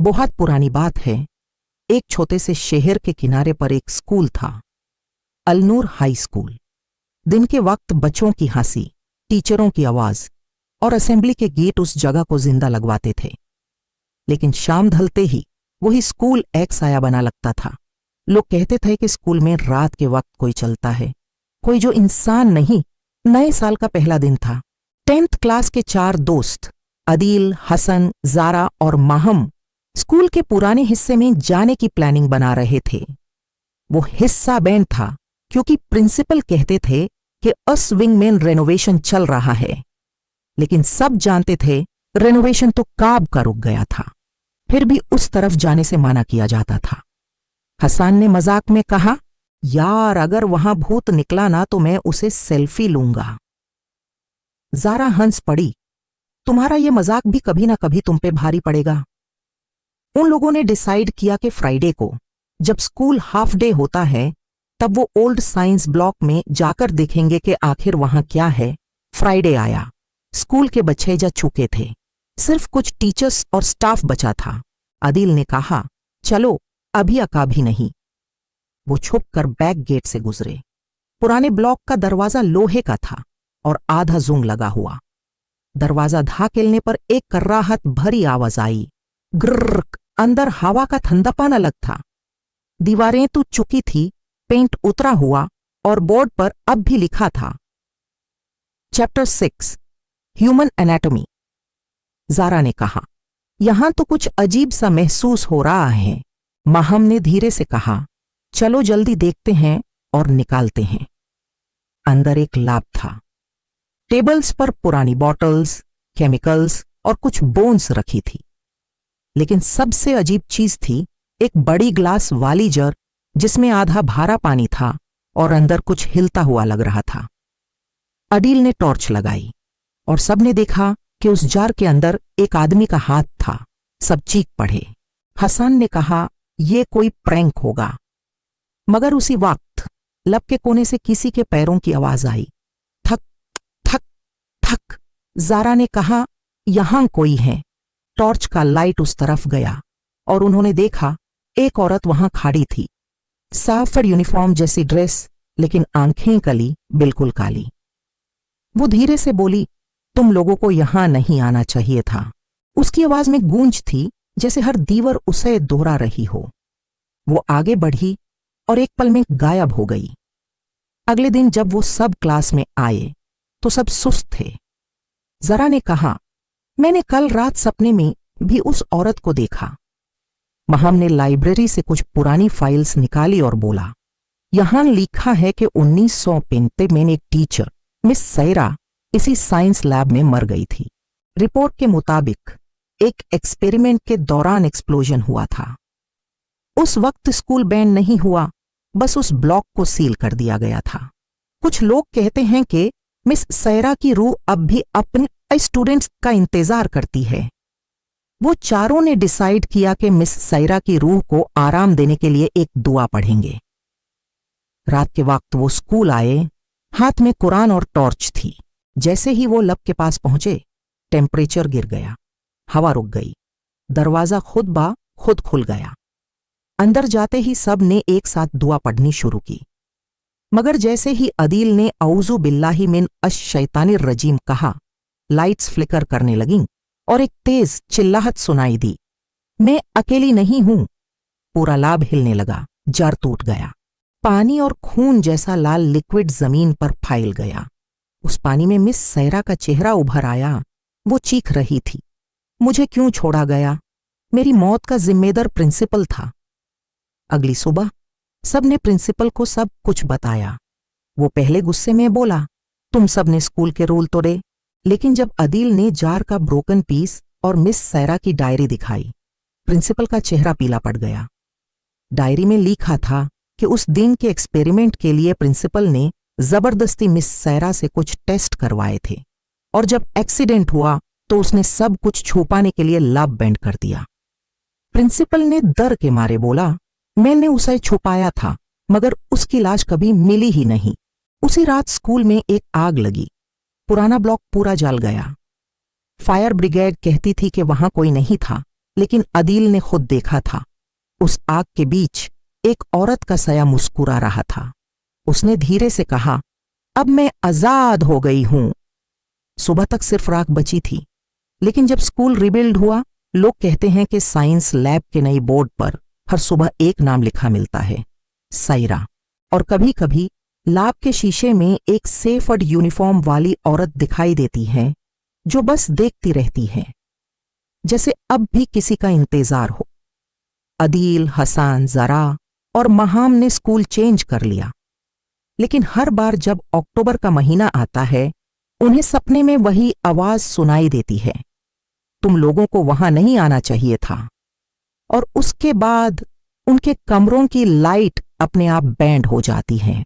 बहुत पुरानी बात है। एक छोटे से शहर के किनारे पर एक स्कूल था, अलनूर हाई स्कूल। दिन के वक्त बच्चों की हंसी, टीचरों की आवाज और असेंबली के गीत उस जगह को जिंदा लगवाते थे। लेकिन शाम ढलते ही वही स्कूल एक साया बना लगता था। लोग कहते थे कि स्कूल में रात के वक्त कोई चलता है, कोई जो इंसान नहीं। नए साल का पहला दिन था। 10th क्लास के 4 दोस्त अदील, हसन, जारा और माहम स्कूल के पुराने हिस्से में जाने की प्लानिंग बना रहे थे। वो हिस्सा बैंड था क्योंकि प्रिंसिपल कहते थे कि उस विंग में रेनोवेशन चल रहा है। लेकिन सब जानते थे रेनोवेशन तो काब का रुक गया था। फिर भी उस तरफ जाने से माना किया जाता था। हसन ने मजाक में कहा, यार अगर वहां भूत निकला ना तो मैं उसे सेल्फी लूंगा। जारा हंस पड़ी, तुम्हारा ये मजाक भी कभी ना कभी तुम पे भारी पड़ेगा। उन लोगों ने डिसाइड किया कि फ्राइडे को जब स्कूल हाफ डे होता है तब वो ओल्ड साइंस ब्लॉक में जाकर देखेंगे कि आखिर वहां क्या है। फ्राइडे आया। स्कूल के बच्चे जा चुके थे, सिर्फ कुछ टीचर्स और स्टाफ बचा था। आदिल ने कहा, चलो अभी अकाभी नहीं। वो छुप कर बैक गेट से गुजरे। पुराने ब्लॉक का दरवाजा लोहे का था और आधा जूंग लगा हुआ। दरवाजा धाकेलने पर एक कर्राहट भरी आवाज आई, ग्रर। अंदर हवा का ठंडापन अलग था। दीवारें तो चुकी थी, पेंट उतरा हुआ और बोर्ड पर अब भी लिखा था, चैप्टर 6 ह्यूमन एनाटॉमी। जारा ने कहा, यहां तो कुछ अजीब सा महसूस हो रहा है। माहम ने धीरे से कहा, चलो जल्दी देखते हैं और निकालते हैं। अंदर एक लैब था। टेबल्स पर पुरानी बॉटल्स, केमिकल्स और कुछ बोन्स रखी थी। लेकिन सबसे अजीब चीज थी एक बड़ी ग्लास वाली जर जिसमें आधा भारा पानी था और अंदर कुछ हिलता हुआ लग रहा था। अदील ने टॉर्च लगाई और सबने देखा कि उस जार के अंदर एक आदमी का हाथ था। सब चीख पड़े। हसन ने कहा, यह कोई प्रैंक होगा। मगर उसी वक्त लब के कोने से किसी के पैरों की आवाज आई, थक थक थक। जारा ने कहा, यहां कोई है। टॉर्च का लाइट उस तरफ गया और उन्होंने देखा एक औरत वहां खड़ी थी, साफ और यूनिफॉर्म जैसी ड्रेस, लेकिन आंखें कली, बिल्कुल काली। वो धीरे से बोली, तुम लोगों को यहां नहीं आना चाहिए था। उसकी आवाज में गूंज थी जैसे हर दीवार उसे दोहरा रही हो। वो आगे बढ़ी और एक पल में गायब हो गई। अगले दिन जब वो सब क्लास में आए तो सब सुस्त थे। जरा ने कहा, मैंने कल रात सपने में भी उस औरत को देखा। महम ने लाइब्रेरी से कुछ पुरानी फाइल्स निकाली और बोला, यहां लिखा है कि 1995 में एक टीचर मिस सैरा इसी साइंस लैब में मर गई थी। रिपोर्ट के मुताबिक एक एक्सपेरिमेंट के दौरान एक्सप्लोजन हुआ था। उस वक्त स्कूल बैंड नहीं हुआ, बस उस ब्लॉक को सील कर दिया गया था। कुछ लोग कहते हैं कि मिस सैरा की रूह अब भी अपने स्टूडेंट्स का इंतजार करती है। वो चारों ने डिसाइड किया कि मिस सैरा की रूह को आराम देने के लिए एक दुआ पढ़ेंगे। रात के वक्त वो स्कूल आए, हाथ में कुरान और टॉर्च थी। जैसे ही वो लब के पास पहुंचे, टेम्परेचर गिर गया, हवा रुक गई, दरवाजा खुद ब खुद खुल गया। अंदर जाते ही सब ने एक साथ दुआ पढ़नी शुरू की। मगर जैसे ही अदील ने औज़ु बिल्लाहि मिन अश-शैतानिर रजीम कहा, लाइट्स फ्लिकर करने लगीं और एक तेज चिल्लाहट सुनाई दी, मैं अकेली नहीं हूं। पूरा लैब हिलने लगा, जार टूट गया। पानी और खून जैसा लाल लिक्विड जमीन पर फैल गया। उस पानी में मिस सैरा का चेहरा उभर आया। वो चीख रही थी, मुझे क्यों छोड़ा गया? मेरी मौत का जिम्मेदार प्रिंसिपल था। अगली सुबह सबने प्रिंसिपल को सब कुछ बताया। वो पहले गुस्से में बोला, तुम सब ने स्कूल के रूल तोड़े। लेकिन जब अदील ने जार का ब्रोकन पीस और मिस सैरा की डायरी दिखाई, प्रिंसिपल का चेहरा पीला पड़ गया। डायरी में लिखा था कि उस दिन के एक्सपेरिमेंट के लिए प्रिंसिपल ने जबरदस्ती मिस सैरा से कुछ टेस्ट करवाए थे और जब एक्सीडेंट हुआ तो उसने सब कुछ छुपाने के लिए लैब बैंड कर दिया। प्रिंसिपल ने डर के मारे बोला, मैंने उसे छुपाया था, मगर उसकी लाश कभी मिली ही नहीं। उसी रात स्कूल में एक आग लगी, पुराना ब्लॉक पूरा जल गया। फायर ब्रिगेड कहती थी कि वहां कोई नहीं था, लेकिन अदील ने खुद देखा था, उस आग के बीच एक औरत का साया मुस्कुरा रहा था। उसने धीरे से कहा, अब मैं आजाद हो गई हूं। सुबह तक सिर्फ राख बची थी, लेकिन जब स्कूल रिबिल्ड हुआ, लोग कहते हैं कि साइंस लैब के नई बोर्ड पर हर सुबह एक नाम लिखा मिलता है, सायरा। और कभी कभी लैब के शीशे में एक सेफर्ड यूनिफॉर्म वाली औरत दिखाई देती है, जो बस देखती रहती है, जैसे अब भी किसी का इंतजार हो। अदील, हसन, जरा और महाम ने स्कूल चेंज कर लिया, लेकिन हर बार जब अक्टूबर का महीना आता है, उन्हें सपने में वही आवाज सुनाई देती है, तुम लोगों को वहां नहीं आना चाहिए था। और उसके बाद उनके कमरों की लाइट अपने आप बैंड हो जाती है।